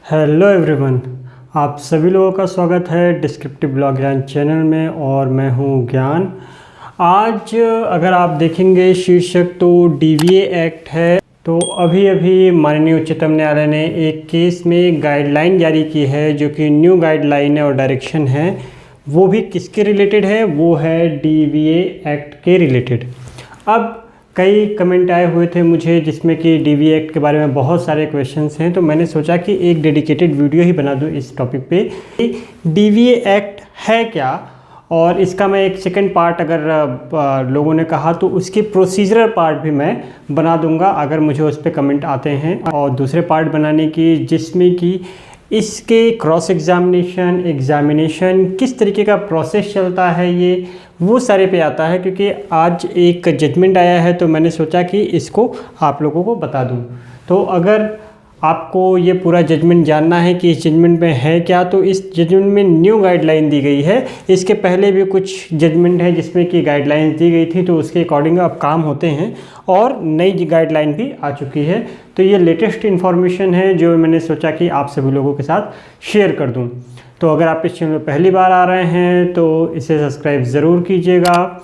Hello everyone, आप सभी लोगों का स्वागत है डिस्क्रिप्टिव ब्लॉग ज्ञान चैनल में और मैं हूं ज्ञान। आज अगर आप देखेंगे शीर्षक तो डीवीए एक्ट है। तो अभी माननीय उच्चतम न्यायालय ने एक केस में गाइडलाइन जारी की है जो कि न्यू गाइडलाइन है और डायरेक्शन है। वो भी किसके रिलेटेड है? वो है डीवीए एक्ट के रिलेटेड। अब कई कमेंट आए हुए थे मुझे जिसमें कि डीवीए एक्ट के बारे में बहुत सारे क्वेश्चंस हैं, तो मैंने सोचा कि एक डेडिकेटेड वीडियो ही बना दूं इस टॉपिक पे। डीवीए एक्ट है क्या और इसका मैं एक सेकंड पार्ट अगर लोगों ने कहा तो उसके प्रोसीजरल पार्ट भी मैं बना दूंगा अगर मुझे उस पर कमेंट आते हैं, और दूसरे पार्ट बनाने की जिसमें कि इसके क्रॉस एग्जामिनेशन किस तरीके का प्रोसेस चलता है, ये वो सारे पे आता है। क्योंकि आज एक जजमेंट आया है तो मैंने सोचा कि इसको आप लोगों को बता दूं। तो अगर आपको ये पूरा जजमेंट जानना है कि इस जजमेंट में है क्या, तो इस जजमेंट में न्यू गाइडलाइन दी गई है। इसके पहले भी कुछ जजमेंट है जिसमें कि गाइडलाइंस दी गई थी, तो उसके अकॉर्डिंग अब काम होते हैं और नई गाइडलाइन भी आ चुकी है। तो ये लेटेस्ट इन्फॉर्मेशन है जो मैंने सोचा कि आप सभी लोगों के साथ शेयर कर दूँ। तो अगर आप इस चैनल में पहली बार आ रहे हैं तो इसे सब्सक्राइब ज़रूर कीजिएगा,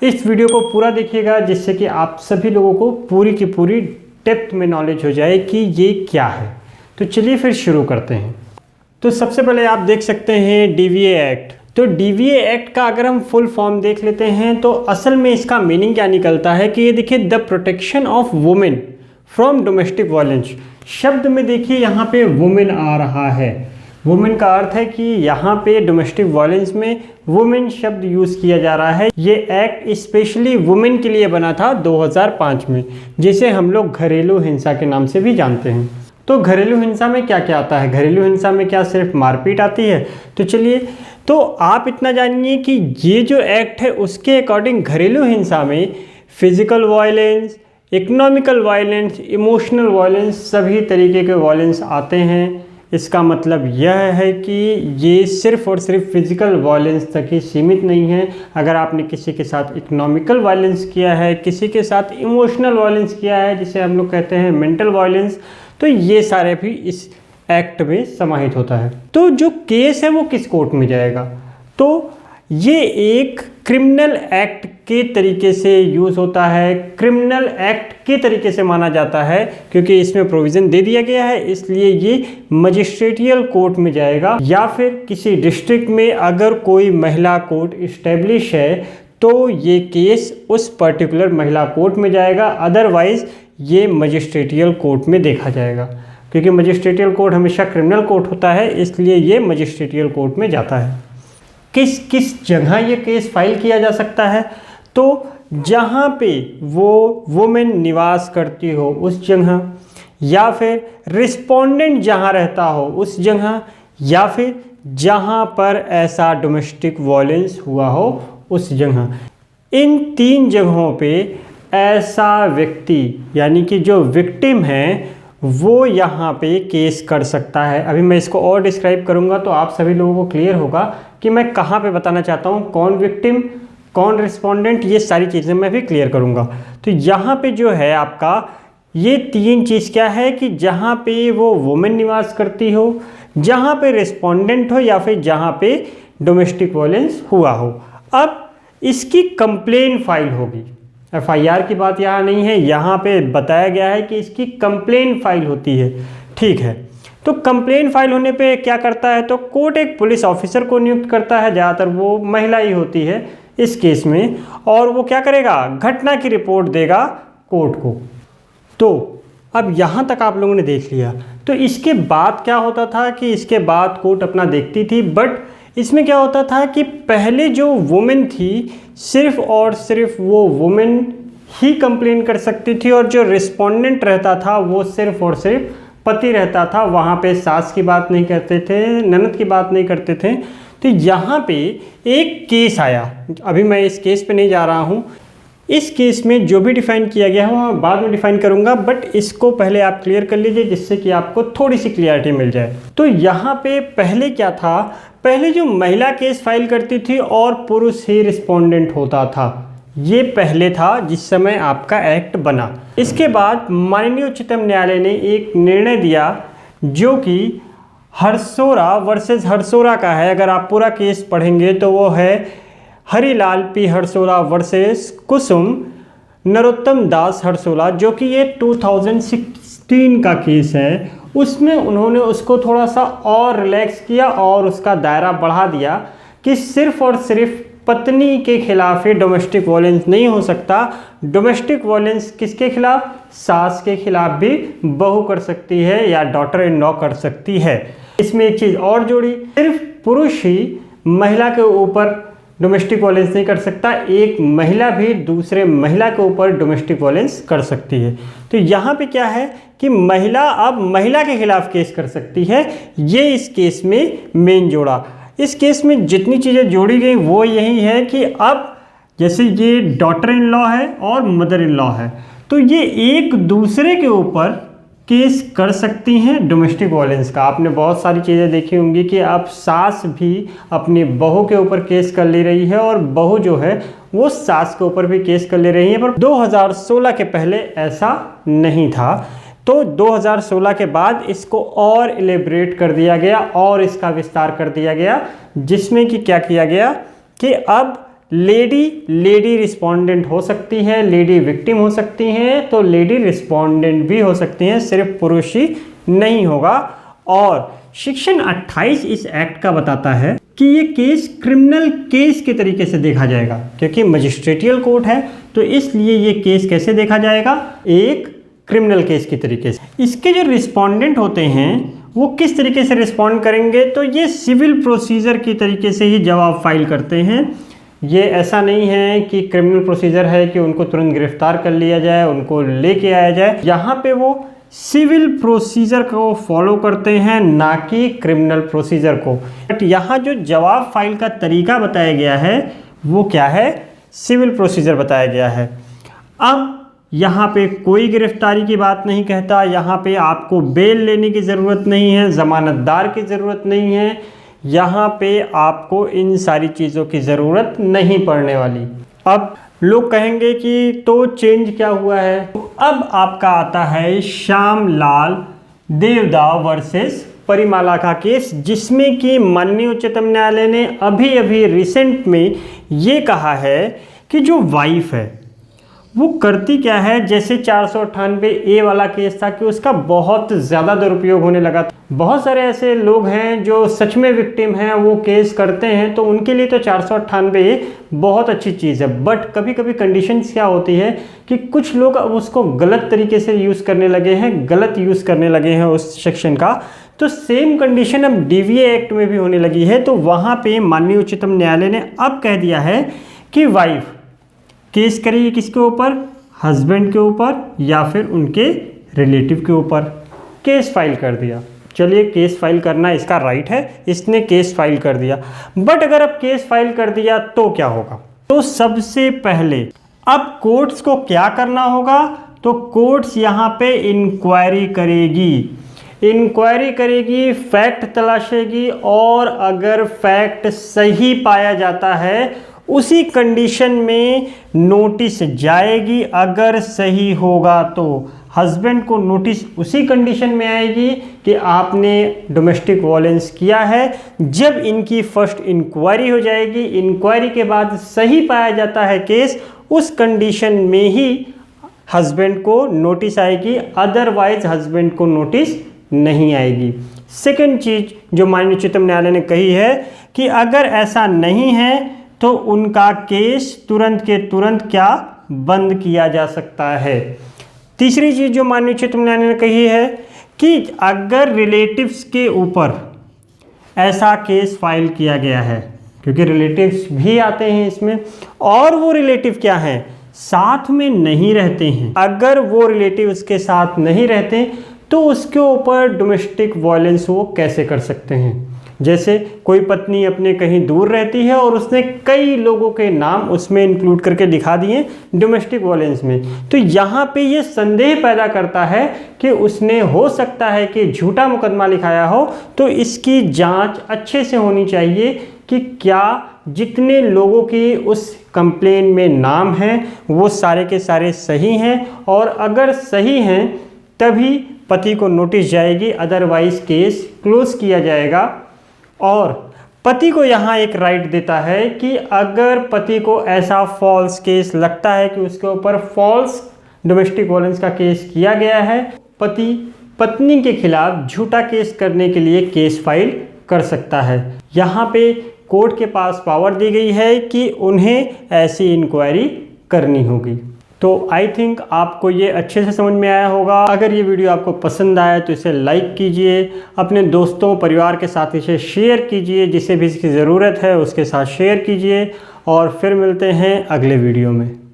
इस वीडियो को पूरा देखिएगा जिससे कि आप सभी लोगों को पूरी की पूरी डेप्थ में नॉलेज हो जाए कि ये क्या है। तो चलिए फिर शुरू करते हैं। तो सबसे पहले आप देख सकते हैं डीवीए एक्ट। तो डीवीए एक्ट का अगर हम फुल फॉर्म देख लेते हैं तो असल में इसका मीनिंग क्या निकलता है कि ये देखिए, the protection of women from domestic violence. शब्द में देखिए यहाँ पे वुमेन आ रहा है। वुमेन का अर्थ है कि यहाँ पे डोमेस्टिक वायलेंस में वुमेन शब्द यूज़ किया जा रहा है। ये एक्ट स्पेशली वुमेन के लिए बना था 2005 में, जिसे हम लोग घरेलू हिंसा के नाम से भी जानते हैं। तो घरेलू हिंसा में क्या क्या आता है? घरेलू हिंसा में क्या सिर्फ मारपीट आती है? तो चलिए, तो आप इतना जानिए कि ये जो एक्ट है उसके अकॉर्डिंग घरेलू हिंसा में physical violence, economical violence, emotional violence, सभी तरीके के वायलेंस आते हैं। इसका मतलब यह है कि ये सिर्फ और सिर्फ फिजिकल वायलेंस तक ही सीमित नहीं है। अगर आपने किसी के साथ इकोनॉमिकल वायलेंस किया है, किसी के साथ इमोशनल वायलेंस किया है, जिसे हम लोग कहते हैं मेंटल वायलेंस, तो ये सारे भी इस एक्ट में समाहित होता है। तो जो केस है वो किस कोर्ट में जाएगा? तो ये एक क्रिमिनल एक्ट के तरीके से यूज़ होता है, क्रिमिनल एक्ट के तरीके से माना जाता है क्योंकि इसमें प्रोविज़न दे दिया गया है, इसलिए ये मजिस्ट्रेटियल कोर्ट में जाएगा। या फिर किसी डिस्ट्रिक्ट में अगर कोई महिला कोर्ट इस्टेब्लिश है तो ये केस उस पर्टिकुलर महिला कोर्ट में जाएगा, अदरवाइज़ ये मजिस्ट्रेटियल कोर्ट में देखा जाएगा। क्योंकि मजिस्ट्रेटियल कोर्ट हमेशा क्रिमिनल कोर्ट होता है, इसलिए ये मजिस्ट्रेटियल कोर्ट में जाता है। किस किस जगह ये केस फाइल किया जा सकता है? तो जहाँ पे वो वुमेन निवास करती हो उस जगह, या फिर रिस्पोंडेंट जहाँ रहता हो उस जगह, या फिर जहाँ पर ऐसा डोमेस्टिक वायलेंस हुआ हो उस जगह। इन तीन जगहों पे ऐसा व्यक्ति यानी कि जो विक्टिम है वो यहाँ पे केस कर सकता है। अभी मैं इसको और डिस्क्राइब करूँगा तो आप सभी लोगों को क्लियर होगा कि मैं कहाँ पे बताना चाहता हूँ, कौन विक्टिम, कौन रिस्पोंडेंट, ये सारी चीज़ें मैं भी क्लियर करूँगा। तो यहाँ पे जो है आपका ये तीन चीज़ क्या है कि जहाँ पे वो वुमेन निवास करती हो, जहाँ पे रिस्पोंडेंट हो, या फिर जहाँ पे डोमेस्टिक वायलेंस हुआ हो। अब इसकी कंप्लेन फाइल होगी। एफआईआर की बात यहाँ नहीं है, यहाँ पे बताया गया है कि इसकी कंप्लेन फाइल होती है। ठीक है, तो कंप्लेन फाइल होने पे क्या करता है, तो कोर्ट एक पुलिस ऑफिसर को नियुक्त करता है, ज़्यादातर वो महिला ही होती है इस केस में, और वो क्या करेगा, घटना की रिपोर्ट देगा कोर्ट को। तो अब यहाँ तक आप लोगों ने देख लिया। तो इसके बाद क्या होता था कि इसके बाद कोर्ट अपना देखती थी, बट इसमें क्या होता था कि पहले जो वुमेन थी सिर्फ और सिर्फ वो वुमेन ही कंप्लेन कर सकती थी, और जो रिस्पोंडेंट रहता था वो सिर्फ और सिर्फ पति रहता था। वहाँ पे सास की बात नहीं करते थे, ननद की बात नहीं करते थे। तो यहाँ पे एक केस आया, अभी मैं इस केस पे नहीं जा रहा हूँ। इस केस में जो भी डिफ़ाइन किया गया है वो मैं बाद में डिफ़ाइन करूँगा, बट इसको पहले आप क्लियर कर लीजिए जिससे कि आपको थोड़ी सी क्लियरिटी मिल जाए। तो यहाँ पे पहले क्या था, पहले जो महिला केस फाइल करती थी और पुरुष ही रिस्पोंडेंट होता था, ये पहले था जिस समय आपका एक्ट बना। इसके बाद माननीय उच्चतम न्यायालय ने एक निर्णय दिया जो कि हरसोरा वर्सेस हरसोरा का है। अगर आप पूरा केस पढ़ेंगे तो वो है हरिलाल पी हरसोरा वर्सेस कुसुम नरोत्तम दास हरसोला, जो कि ये 2016 का केस है। उसमें उन्होंने उसको थोड़ा सा और रिलैक्स किया और उसका दायरा बढ़ा दिया कि सिर्फ और सिर्फ पत्नी के खिलाफ ही डोमेस्टिक वायलेंस नहीं हो सकता। डोमेस्टिक वायलेंस किसके खिलाफ? सास के खिलाफ भी बहू कर सकती है या डॉटर इन लॉ कर सकती है। इसमें एक चीज़ और जोड़ी, सिर्फ पुरुष ही महिला के ऊपर डोमेस्टिक वायलेंस नहीं कर सकता, एक महिला भी दूसरे महिला के ऊपर डोमेस्टिक वायलेंस कर सकती है। तो यहाँ पे क्या है कि महिला अब महिला के खिलाफ केस कर सकती है। ये इस केस में मेन जोड़ा। इस केस में जितनी चीज़ें जोड़ी गई वो यही है कि अब जैसे ये डॉटर इन लॉ है और मदर इन लॉ है, तो ये एक दूसरे के ऊपर केस कर सकती हैं डोमेस्टिक वायलेंस का। आपने बहुत सारी चीज़ें देखी होंगी कि अब सास भी अपनी बहू के ऊपर केस कर ले रही है और बहू जो है वो सास के ऊपर भी केस कर ले रही है। पर 2016 के पहले ऐसा नहीं था। तो 2016 के बाद इसको और इलेबरेट कर दिया गया और इसका विस्तार कर दिया गया, जिसमें कि क्या किया गया कि अब लेडी रिस्पोंडेंट हो सकती है, लेडी विक्टिम हो सकती हैं, तो लेडी रिस्पोंडेंट भी हो सकती हैं, सिर्फ पुरुष ही नहीं होगा। और सेक्शन 28 इस एक्ट का बताता है कि ये केस क्रिमिनल केस के तरीके से देखा जाएगा, क्योंकि मजिस्ट्रेटियल कोर्ट है तो इसलिए ये केस कैसे देखा जाएगा? एक क्रिमिनल केस के तरीके से। इसके जो रिस्पोंडेंट होते हैं वो किस तरीके से रिस्पॉन्ड करेंगे? तो ये सिविल प्रोसीजर की तरीके से ही जवाब फाइल करते हैं। ये ऐसा नहीं है कि क्रिमिनल प्रोसीजर है कि उनको तुरंत गिरफ्तार कर लिया जाए, उनको लेके आया जाए। यहाँ पे वो सिविल प्रोसीजर को फॉलो करते हैं, ना कि क्रिमिनल प्रोसीजर को। बट यहाँ जो जवाब फाइल का तरीका बताया गया है वो क्या है? सिविल प्रोसीजर बताया गया है। अब यहाँ पे कोई गिरफ्तारी की बात नहीं कहता, यहाँ पे आपको बेल लेने की ज़रूरत नहीं है, ज़मानतदार की ज़रूरत नहीं है, यहाँ पे आपको इन सारी चीज़ों की ज़रूरत नहीं पड़ने वाली। अब लोग कहेंगे कि तो चेंज क्या हुआ है? तो अब आपका आता है श्यामलाल देवदा वर्सेस परिमाला का केस, जिसमें कि माननीय उच्चतम न्यायालय ने अभी अभी रिसेंट में ये कहा है कि जो वाइफ है वो करती क्या है। जैसे 498A वाला केस था कि उसका बहुत ज़्यादा दुरुपयोग होने लगा। बहुत सारे ऐसे लोग हैं जो सच में विक्टिम हैं, वो केस करते हैं, तो उनके लिए तो 498A बहुत अच्छी चीज़ है। बट कभी कभी कंडीशंस क्या होती है कि कुछ लोग अब उसको गलत तरीके से यूज़ करने लगे हैं, गलत यूज़ करने लगे हैं उस सेक्शन का। तो सेम कंडीशन अब DVA एक्ट में भी होने लगी है। तो वहाँ पे माननीय उच्चतम न्यायालय ने अब कह दिया है कि वाइफ केस करेगी किसके ऊपर? हस्बैंड के ऊपर या फिर उनके रिलेटिव के ऊपर। केस फाइल कर दिया। चलिए, केस फाइल करना इसका राइट है, इसने केस फाइल कर दिया। बट अगर अब केस फाइल कर दिया तो क्या होगा? तो सबसे पहले अब कोर्ट्स को क्या करना होगा? तो कोर्ट्स यहाँ पे इंक्वायरी करेगी, फैक्ट तलाशेगी, और अगर फैक्ट सही पाया जाता है उसी कंडीशन में नोटिस जाएगी। अगर सही होगा तो हस्बैंड को नोटिस उसी कंडीशन में आएगी कि आपने डोमेस्टिक वायलेंस किया है। जब इनकी फर्स्ट इंक्वायरी हो जाएगी, इंक्वायरी के बाद सही पाया जाता है केस, उस कंडीशन में ही हस्बैंड को नोटिस आएगी, अदरवाइज हस्बैंड को नोटिस नहीं आएगी। सेकंड चीज जो माननीय उच्चतम न्यायालय ने कही है कि अगर ऐसा नहीं है तो उनका केस तुरंत के तुरंत क्या बंद किया जा सकता है। तीसरी चीज़ जो माननीय उच्चतम न्यायालय ने कही है कि अगर रिलेटिव्स के ऊपर ऐसा केस फाइल किया गया है, क्योंकि रिलेटिव्स भी आते हैं इसमें, और वो रिलेटिव क्या हैं? साथ में नहीं रहते हैं। अगर वो रिलेटिव उसके साथ नहीं रहते तो उसके ऊपर डोमेस्टिक वायलेंस वो कैसे कर सकते हैं? जैसे कोई पत्नी अपने कहीं दूर रहती है और उसने कई लोगों के नाम उसमें इंक्लूड करके दिखा दिए डोमेस्टिक वायलेंस में, तो यहाँ पे ये संदेह पैदा करता है कि उसने हो सकता है कि झूठा मुकदमा लिखाया हो। तो इसकी जांच अच्छे से होनी चाहिए कि क्या जितने लोगों की उस कंप्लेन में नाम हैं वो सारे के सारे सही हैं, और अगर सही हैं तभी पति को नोटिस जाएगी, अदरवाइज़ केस क्लोज किया जाएगा। और पति को यहाँ एक राइट देता है कि अगर पति को ऐसा फॉल्स केस लगता है कि उसके ऊपर फॉल्स डोमेस्टिक वायलेंस का केस किया गया है, पति पत्नी के खिलाफ झूठा केस करने के लिए केस फाइल कर सकता है। यहाँ पे कोर्ट के पास पावर दी गई है कि उन्हें ऐसी इंक्वायरी करनी होगी। तो आई थिंक आपको ये अच्छे से समझ में आया होगा। अगर ये वीडियो आपको पसंद आया तो इसे लाइक कीजिए, अपने दोस्तों परिवार के साथ इसे शेयर कीजिए, जिसे भी इसकी ज़रूरत है उसके साथ शेयर कीजिए। और फिर मिलते हैं अगले वीडियो में।